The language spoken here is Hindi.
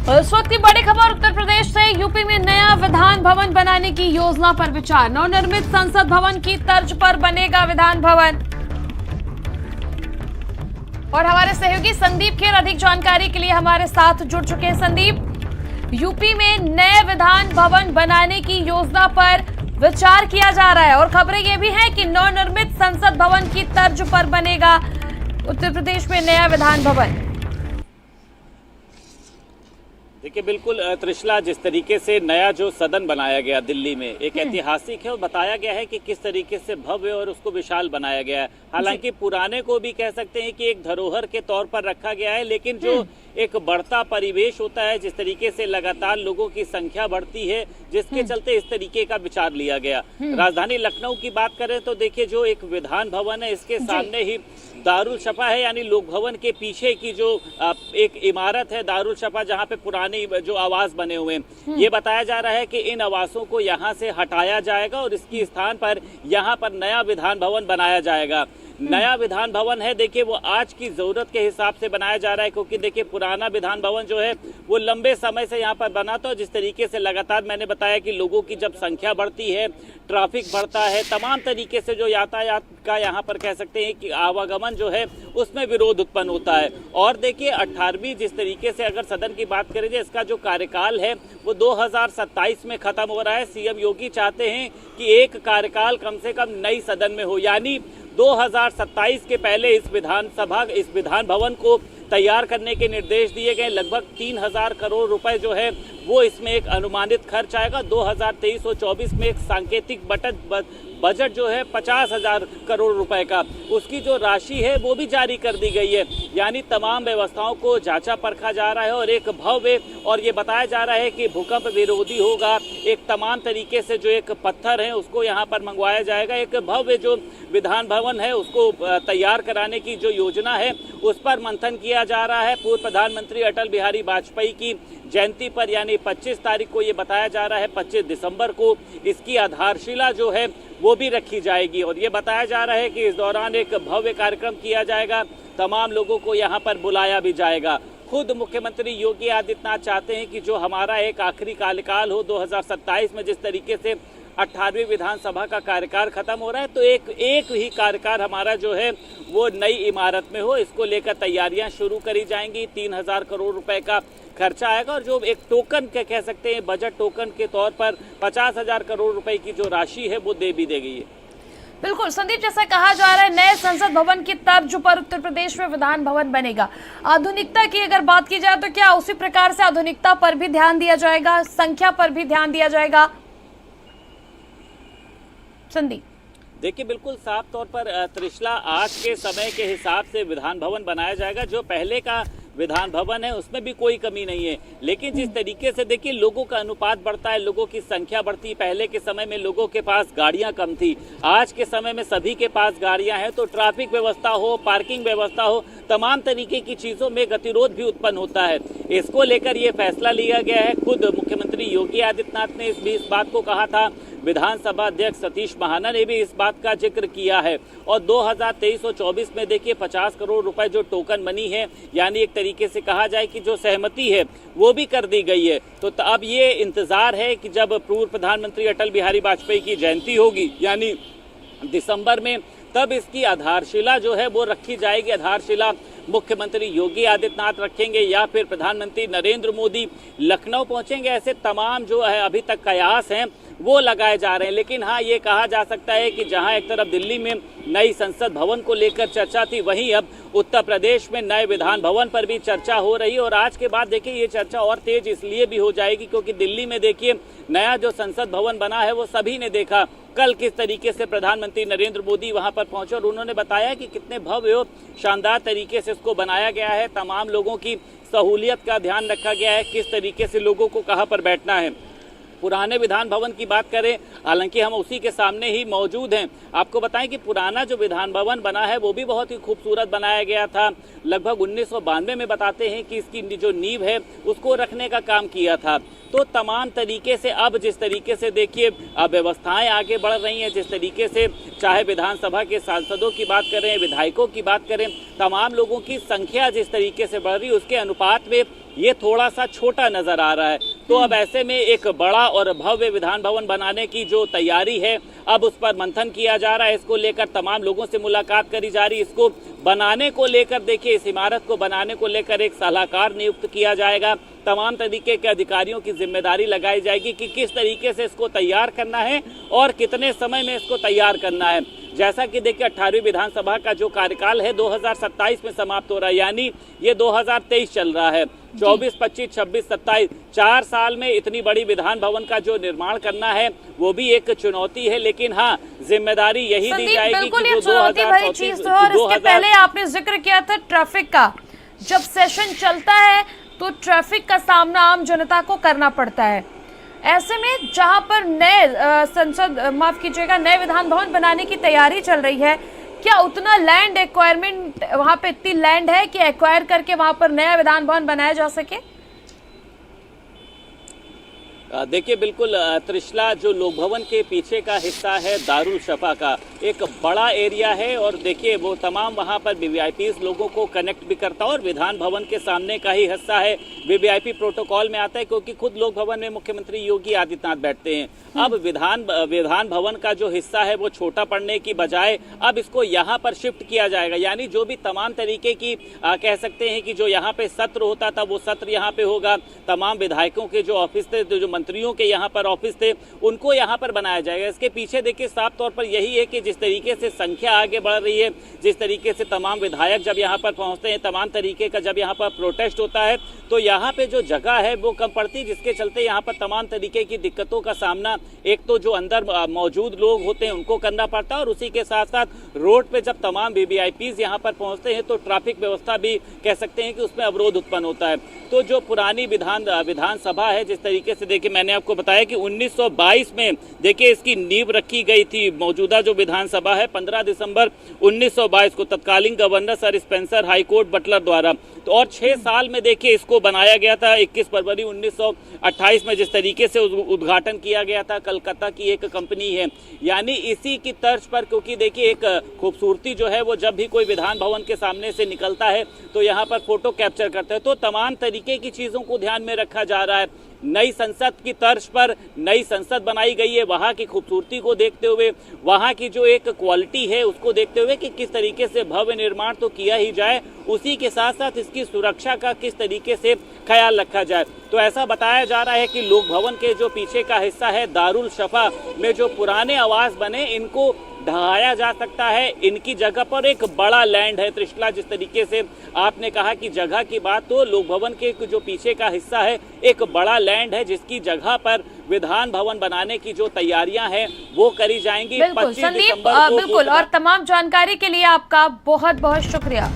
इस वक्त की बड़ी खबर उत्तर प्रदेश से। यूपी में नया विधान भवन बनाने की योजना पर विचार। नवनिर्मित संसद भवन की तर्ज पर बनेगा विधान भवन। और हमारे सहयोगी संदीप खेर अधिक जानकारी के लिए हमारे साथ जुड़ चुके हैं। संदीप, यूपी में नए विधान भवन बनाने की योजना पर विचार किया जा रहा है और खबरें ये भी हैं कि नवनिर्मित संसद भवन की तर्ज पर बनेगा उत्तर प्रदेश में नया विधान भवन। देखिए, बिल्कुल त्रिशला, जिस तरीके से नया जो सदन बनाया गया दिल्ली में एक ऐतिहासिक है और बताया गया है कि किस तरीके से भव्य और उसको विशाल बनाया गया है। हालांकि पुराने को भी कह सकते हैं कि एक धरोहर के तौर पर रखा गया है, लेकिन जो एक बढ़ता परिवेश होता है, जिस तरीके से लगातार लोगों की संख्या बढ़ती है, जिसके चलते इस तरीके का विचार लिया गया। राजधानी लखनऊ की बात करें तो देखिए, जो एक विधान भवन है इसके सामने ही दारुल शफा है, यानी लोक भवन के पीछे की जो एक इमारत है दारुल शफा, जहाँ पे पुरानी जो आवास बने हुए हैं। ये बताया जा रहा है कि इन आवासों को यहाँ से हटाया जाएगा और इसके स्थान पर यहाँ पर नया विधान भवन बनाया जाएगा। नया विधान भवन है, देखिए वो आज की जरूरत के हिसाब से बनाया जा रहा है, क्योंकि देखिए पुराना विधान भवन जो है वो लंबे समय से यहाँ पर बना था। जिस तरीके से लगातार मैंने बताया कि लोगों की जब संख्या बढ़ती है, ट्रैफिक बढ़ता है, तमाम तरीके से जो यातायात का यहाँ पर कह सकते हैं कि आवागमन जो है उसमें विरोध उत्पन्न होता है। और देखिए 18वीं जिस तरीके से अगर सदन की बात करें, इसका जो कार्यकाल है वो 2027 में खत्म हो रहा है। सीएम योगी चाहते हैं कि एक कार्यकाल कम से कम नई सदन में हो, यानी 2027 के पहले इस विधान भवन को तैयार करने के निर्देश दिए गए। लगभग 3000 करोड़ रुपए जो है वो इसमें एक अनुमानित खर्च आएगा। 2023 और 24 में एक सांकेतिक बजट जो है 50,000 करोड़ रुपए का, उसकी जो राशि है वो भी जारी कर दी गई है। यानी तमाम व्यवस्थाओं को जांचा परखा जा रहा है और एक भव्य, और ये बताया जा रहा है कि भूकंप विरोधी होगा। एक तमाम तरीके से जो एक पत्थर है उसको यहाँ पर मंगवाया जाएगा। एक भव्य जो विधान भवन है उसको तैयार कराने की जो योजना है उस पर मंथन किया जा रहा है। पूर्व प्रधानमंत्री अटल बिहारी वाजपेयी की जयंती पर, यानी 25 तारीख को ये बताया जा रहा है, 25 दिसंबर को इसकी आधारशिला जो है वो भी रखी जाएगी। और ये बताया जा रहा है कि इस दौरान एक भव्य कार्यक्रम किया जाएगा, तमाम लोगों को यहाँ पर बुलाया भी जाएगा। खुद मुख्यमंत्री योगी आदित्यनाथ चाहते हैं कि जो हमारा एक आखिरी कार्यकाल हो 2027 में, जिस तरीके से 18वीं विधानसभा का कार्यकाल खत्म हो रहा है, तो एक ही कार्यकाल हमारा जो है वो नई इमारत में हो। इसको लेकर तैयारियां शुरू करी जाएंगी। 3000 करोड़ रुपए का खर्चा आएगा और जो एक टोकन के कह सकते हैं बजट टोकन के तौर पर 50,000 करोड़ रुपए की जो राशि है वो दे भी दी गई है। बिल्कुल संदीप, जैसा कहा जा रहा है नए संसद भवन की तर्ज पर उत्तर प्रदेश में विधान भवन बनेगा। आधुनिकता की अगर बात की जाए तो क्या उसी प्रकार से आधुनिकता पर भी ध्यान दिया जाएगा, संख्या पर भी ध्यान दिया जाएगा? संदीप, देखिए बिल्कुल साफ तौर पर त्रिशला, आज के समय के हिसाब से विधान भवन बनाया जाएगा। जो पहले का विधान भवन है उसमें भी कोई कमी नहीं है, लेकिन जिस तरीके से देखिए लोगों का अनुपात बढ़ता है, लोगों की संख्या बढ़ती है। पहले के समय में लोगों के पास गाड़ियां कम थी, आज के समय में सभी के पास गाड़ियां हैं, तो ट्रैफिक व्यवस्था हो, पार्किंग व्यवस्था हो, तमाम तरीके की चीजों में गतिरोध भी उत्पन्न होता है। इसको लेकर ये फैसला लिया गया है। खुद मुख्यमंत्री योगी आदित्यनाथ ने इस बात को कहा था, विधानसभा अध्यक्ष सतीश महाना ने भी इस बात का जिक्र किया है। और 2023 और 24 में देखिए 50 करोड़ रुपए जो टोकन मनी है, यानी एक तरीके से कहा जाए कि जो सहमति है वो भी कर दी गई है। तो अब ये इंतजार है कि जब पूर्व प्रधानमंत्री अटल बिहारी वाजपेयी की जयंती होगी, यानी दिसंबर में, तब इसकी आधारशिला जो है वो रखी जाएगी। आधारशिला मुख्यमंत्री योगी आदित्यनाथ रखेंगे या फिर प्रधानमंत्री नरेंद्र मोदी लखनऊ पहुंचेंगे। ऐसे तमाम जो है अभी तक कयास हैं वो लगाए जा रहे हैं। लेकिन हाँ, ये कहा जा सकता है कि जहां एक तरफ दिल्ली में नई संसद भवन को लेकर चर्चा थी, वहीं अब उत्तर प्रदेश में नए विधान भवन पर भी चर्चा हो रही है। और आज के बाद देखिए ये चर्चा और तेज इसलिए भी हो जाएगी क्योंकि दिल्ली में देखिए नया जो संसद भवन बना है वो सभी ने देखा कल किस तरीके से प्रधानमंत्री नरेंद्र मोदी वहां पर पहुंचे और उन्होंने बताया कि कितने भव्य और शानदार तरीके से इसको बनाया गया है। तमाम लोगों की सहूलियत का ध्यान रखा गया है, किस तरीके से लोगों को कहां पर बैठना है। पुराने विधान भवन की बात करें, हालांकि हम उसी के सामने ही मौजूद हैं, आपको बताएं कि पुराना जो विधान भवन बना है वो भी बहुत ही खूबसूरत बनाया गया था। लगभग 1992 में बताते हैं कि इसकी जो नींव है उसको रखने का काम किया था। तो तमाम तरीके से अब जिस तरीके से देखिए व्यवस्थाएं आगे बढ़ रही हैं, जिस तरीके से चाहे विधानसभा के सांसदों की बात करें, विधायकों की बात करें, तमाम लोगों की संख्या जिस तरीके से बढ़ रही है उसके अनुपात में ये थोड़ा सा छोटा नजर आ रहा है। तो अब ऐसे में एक बड़ा और भव्य विधान भवन बनाने की जो तैयारी है, अब उस पर मंथन किया जा रहा है। इसको लेकर तमाम लोगों से मुलाकात करी जा रही है। इसको बनाने को लेकर देखिए, इस इमारत को बनाने को लेकर एक सलाहकार नियुक्त किया जाएगा। तमाम तरीके के अधिकारियों की जिम्मेदारी लगाई जाएगी कि किस तरीके से इसको तैयार करना है और कितने समय में इसको तैयार करना है। जैसा कि देखिए 18वीं विधानसभा का जो कार्यकाल है 2027 में समाप्त हो रहा है, यानी ये 2023 चल रहा है। 24, 25, 26, 27 4 साल में इतनी बड़ी विधान भवन का जो निर्माण करना है वो भी एक चुनौती है। लेकिन हाँ, जिम्मेदारी यही दी जाएगी कि जो 2034 और इसके पहले आपने जिक्र किया था ट्रैफिक का। जब सेशन चलता है तो ट्रैफिक का सामना आम जनता को करना पड़ता है। ऐसे में जहां पर नए विधान भवन बनाने की तैयारी चल रही है, क्या उतना लैंड एक्वायरमेंट वहां पे, इतनी लैंड है कि एक्वायर करके वहां पर नया विधान भवन बनाया जा सके? देखिए बिल्कुल, त्रिशला जो लोक भवन के पीछे का हिस्सा है दारुल शफा का, एक बड़ा एरिया है और देखिए वो तमाम वहां पर वीवीआईपीज लोगों को कनेक्ट भी करता है और विधान भवन के सामने का ही हिस्सा है। वीवीआईपी प्रोटोकॉल में आता है क्योंकि खुद लोक भवन में मुख्यमंत्री योगी आदित्यनाथ बैठते हैं। अब विधान भवन का जो हिस्सा है वो छोटा पड़ने की बजाय अब इसको यहाँ पर शिफ्ट किया जाएगा। यानी जो भी तमाम तरीके की कह सकते हैं कि जो यहाँ पे सत्र होता था वो सत्र यहाँ पे होगा। तमाम विधायकों के जो ऑफिस थे, जो मंत्रियों के यहाँ पर ऑफिस थे, उनको यहाँ पर बनाया जाएगा। इसके पीछे देखिए साफ तौर पर यही है कि जिस तरीके से संख्या आगे बढ़ रही है, जिस तरीके से तमाम विधायक जब यहाँ पर पहुँचते हैं, तमाम तरीके का जब यहाँ पर प्रोटेस्ट होता है तो यहाँ पे जो जगह है वो कम पड़ती है, जिसके चलते यहाँ पर तमाम तरीके की दिक्कतों का सामना एक तो जो अंदर मौजूद लोग होते हैं उनको करना पड़ता है और उसी के साथ साथ रोड पे जब तमाम वीवीआईपीज यहाँ पर पहुँचते हैं तो ट्रैफिक व्यवस्था भी कह सकते हैं कि उसमें अवरोध उत्पन्न होता है। तो जो पुरानी विधानसभा है, जिस तरीके से देखिए मैंने आपको बताया कि 1922 में देखिए इसकी नींव रखी गई थी। मौजूदा जो विधानसभा है 15 दिसंबर 1922 को तत्कालीन governor sir Spencer Harcourt Butler द्वारा, तो और 6 साल में देखिए इसको बनाया गया था। 21 फरवरी 1928 में जिस तरीके से उद्घाटन किया गया था, कलकत्ता की एक कंपनी है, यानी इसी की तर्ज पर, क्योंकि देखिए एक खूबसूरती जो है वो जब भी कोई विधान भवन के सामने से निकलता है तो यहाँ पर फोटो कैप्चर करता है। तो तमाम तरीके की चीजों को ध्यान में रखा जा रहा है। नई संसद की तर्ज पर नई संसद बनाई गई है, वहाँ की खूबसूरती को देखते हुए, वहाँ की जो एक क्वालिटी है उसको देखते हुए कि किस तरीके से भव्य निर्माण तो किया ही जाए, उसी के साथ साथ इसकी सुरक्षा का किस तरीके से ख्याल रखा जाए। तो ऐसा बताया जा रहा है कि लोक भवन के जो पीछे का हिस्सा है दारुल शफा में जो पुराने आवास बने, इनको ढहाया जा सकता है। इनकी जगह पर एक बड़ा लैंड है त्रिशला, जिस तरीके से आपने कहा कि जगह की बात, तो लोक भवन के जो पीछे का हिस्सा है एक बड़ा लैंड है जिसकी जगह पर विधान भवन बनाने की जो तैयारियां हैं वो करी जाएंगी। बिल्कुल संदीप, बिल्कुल। और तमाम जानकारी के लिए आपका बहुत बहुत शुक्रिया।